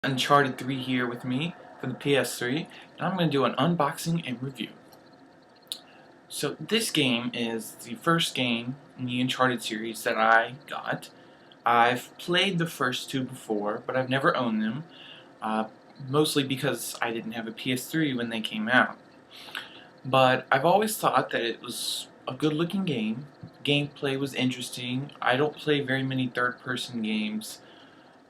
Uncharted 3 here with me for the PS3, and I'm going to do an unboxing and review. So this game is the first game in the Uncharted series that I got. I've played the first two before, but I've never owned them, uh, mostly because I didn't have a PS3 when they came out. But I've always thought that it was a good looking game. Gameplay was interesting. I don't play very many third-person games.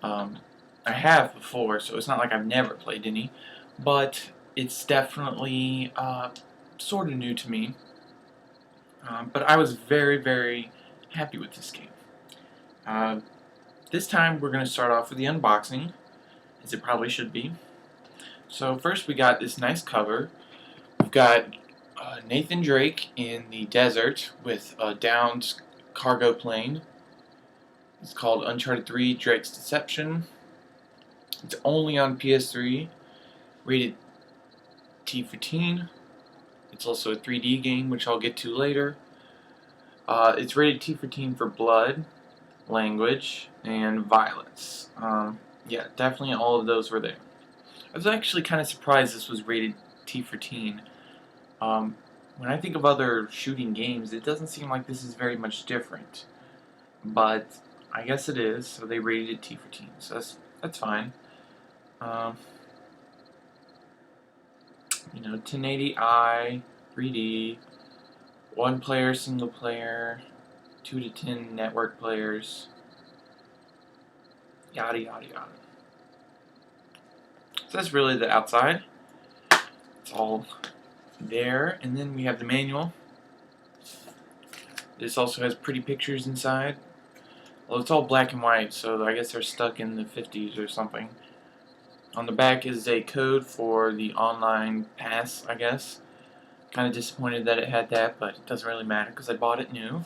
Um, I have before, so it's not like I've never played any, but it's definitely sort of new to me. But I was very, very happy with this game. Uh, this time we're going to start off with the unboxing, as it probably should be. So first we got this nice cover. We've got Nathan Drake in the desert with a downed cargo plane. It's called Uncharted 3 Drake's Deception. It's only on PS3, rated T for teen. It's also a 3D game, which I'll get to later. It's rated T for teen for blood, language, and violence. Yeah, definitely all of those were there. I was actually kind of surprised this was rated T for teen. When I think of other shooting games, it doesn't seem like this is very much different. But I guess it is, so they rated it T for teen, so that's fine. 1080i, 3D, 1 player, single player, 2 to 10 network players, yada yada yada. So that's really the outside. It's all there, and then we have the manual. This also has pretty pictures inside. Well, it's all black and white, so I guess they're stuck in the 50s or something. On the back is a code for the online pass, I guess. Kind of disappointed that it had that, but it doesn't really matter because I bought it new.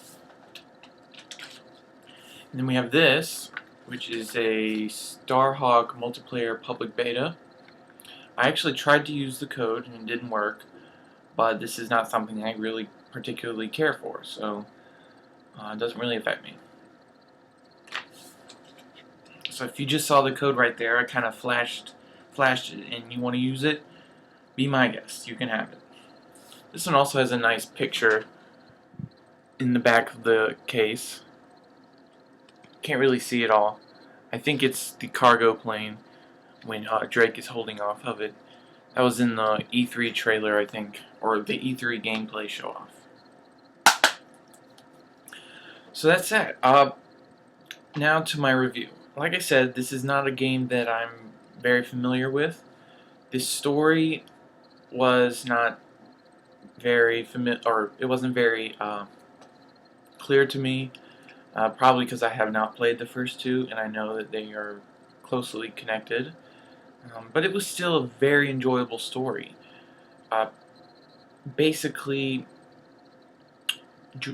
And then we have this, which is a Starhawk multiplayer public beta. I actually tried to use the code and it didn't work, but this is not something I really particularly care for, so it doesn't really affect me. So if you just saw the code right there, I kind of flashed it, and you want to use it, be my guest. You can have it. This one also has a nice picture in the back of the case. Can't really see it all. I think it's the cargo plane when Drake is holding off of it. That was in the E3 trailer, I think, or the E3 gameplay show off. So that's that. Now to my review. Like I said, this is not a game that I'm very familiar with. This story was not very familiar, or it wasn't very clear to me. Probably because I have not played the first two, and I know that they are closely connected. But it was still a very enjoyable story. Basically,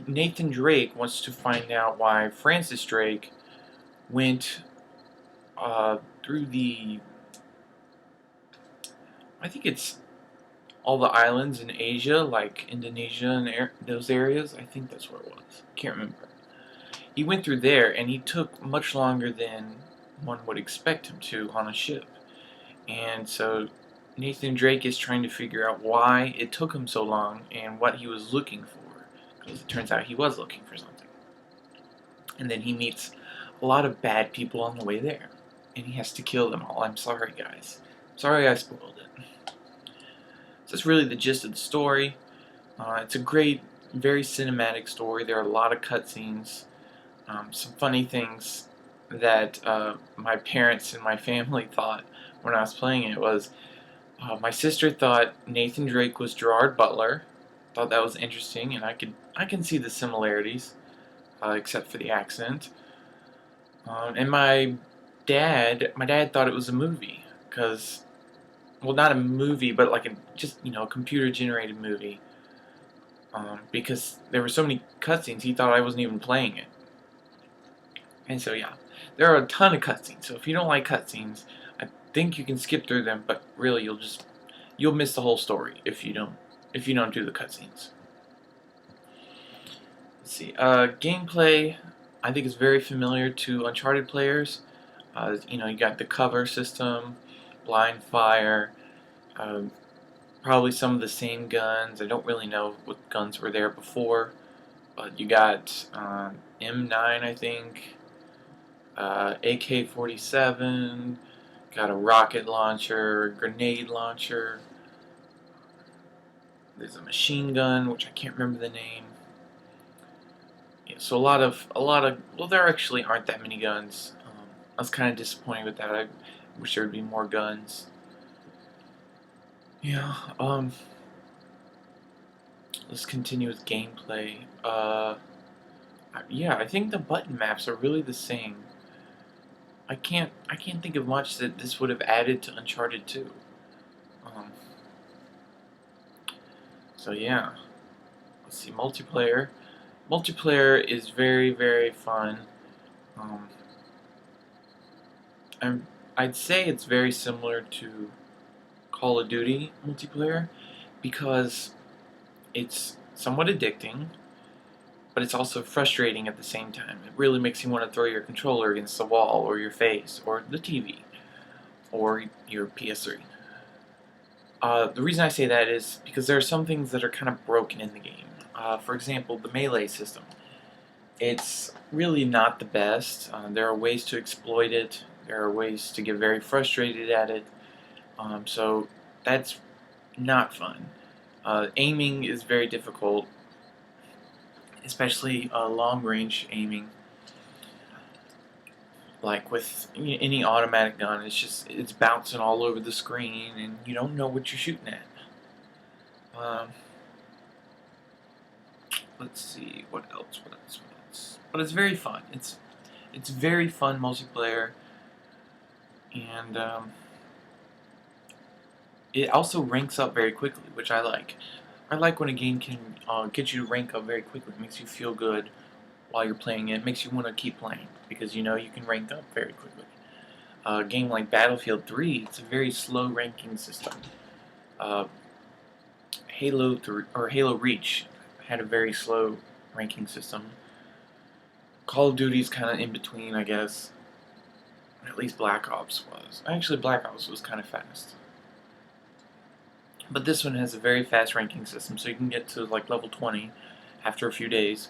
Nathan Drake wants to find out why Francis Drake went through the, I think it's all the islands in Asia, like Indonesia and those areas. I think that's where it was. Can't remember. He went through there, and he took much longer than one would expect him to on a ship. And so Nathan Drake is trying to figure out why it took him so long and what he was looking for, because it turns out he was looking for something. And then he meets a lot of bad people on the way there, and he has to kill them all. I'm sorry, guys. Sorry I spoiled it. So that's really the gist of the story. It's a great, very cinematic story. There are a lot of cutscenes. Some funny things that my parents and my family thought when I was playing it was, my sister thought Nathan Drake was Gerard Butler. Thought that was interesting, and I can see the similarities, except for the accent. And my dad thought it was a movie, because, well, not a movie, but like a computer generated movie. Because there were so many cutscenes, he thought I wasn't even playing it. And so yeah, there are a ton of cutscenes. So if you don't like cutscenes, I think you can skip through them. But really, you'll miss the whole story if you don't do the cutscenes. Let's see. Gameplay, I think, is very familiar to Uncharted players. You got the cover system, blind fire, probably some of the same guns. I don't really know what guns were there before, but you got M9, I think, AK-47, got a rocket launcher, grenade launcher. There's a machine gun, which I can't remember the name. Yeah, so a lot of, well, there actually aren't that many guns. I was kind of disappointed with that. I wish there would be more guns. Yeah, let's continue with gameplay. Yeah, I think the button maps are really the same. I can't think of much that this would have added to Uncharted 2. Um, so yeah, let's see, multiplayer. Multiplayer is very, very fun. Um, I'd say it's very similar to Call of Duty multiplayer because it's somewhat addicting, but it's also frustrating at the same time. It really makes you want to throw your controller against the wall or your face or the TV or your PS3. The reason I say that is because there are some things that are kind of broken in the game. For example, the melee system. It's really not the best. There are ways to exploit it. There are ways to get very frustrated at it. So that's not fun. Aiming is very difficult, especially long-range aiming. Like with any automatic gun, it's bouncing all over the screen, and you don't know what you're shooting at. Let's see, what else? But it's very fun. It's very fun multiplayer, and it also ranks up very quickly, which I like. I like when a game can get you to rank up very quickly. It makes you feel good while you're playing it. It makes you want to keep playing because you know you can rank up very quickly. A game like Battlefield 3, it's a very slow ranking system. Halo Reach had a very slow ranking system. Call of Duty's kind of in between, I guess. At least Black Ops was. Actually, Black Ops was kind of fast. But this one has a very fast ranking system, so you can get to like level 20 after a few days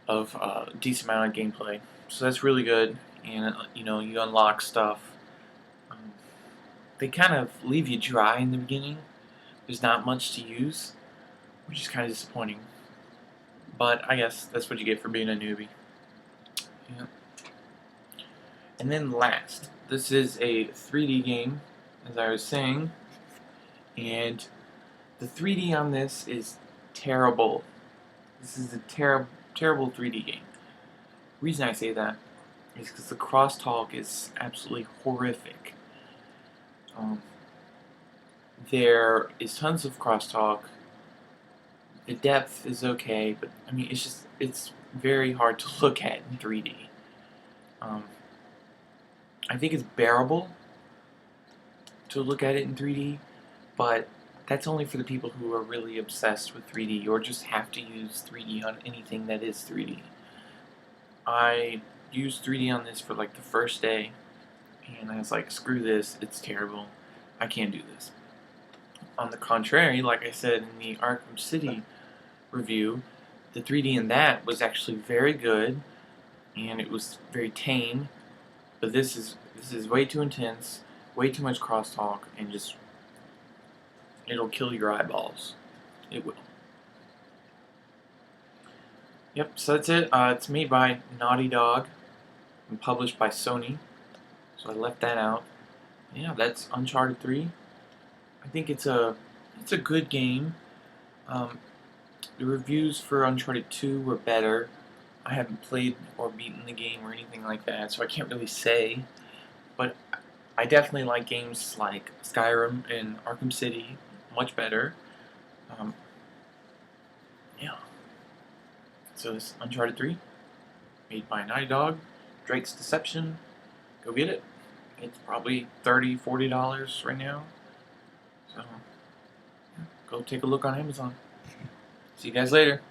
of decent amount of gameplay. So that's really good, and you unlock stuff. They kind of leave you dry in the beginning. There's not much to use, which is kind of disappointing. But I guess that's what you get for being a newbie. Yeah. And then last, this is a 3D game, as I was saying, and the 3D on this is terrible. This is a terrible 3D game. The reason I say that is because the crosstalk is absolutely horrific. There is tons of crosstalk. The depth is okay, but I mean, it's very hard to look at in 3D. I think it's bearable to look at it in 3D, but that's only for the people who are really obsessed with 3D or just have to use 3D on anything that is 3D. I used 3D on this for like the first day, and I was like, screw this, it's terrible. I can't do this. On the contrary, like I said in the Arkham City review, the 3D in that was actually very good, and it was very tame. But this is way too intense, way too much crosstalk, and just it'll kill your eyeballs. It will. Yep. So that's it. It's made by Naughty Dog and published by Sony. So I left that out. Yeah, that's Uncharted 3. I think it's a good game. The reviews for Uncharted 2 were better. I haven't played or beaten the game or anything like that, so I can't really say. But I definitely like games like Skyrim and Arkham City much better. Yeah. So this Uncharted 3, made by Naughty Dog, Drake's Deception. Go get it. It's probably $30, $40 right now. So, yeah, go take a look on Amazon. See you guys later.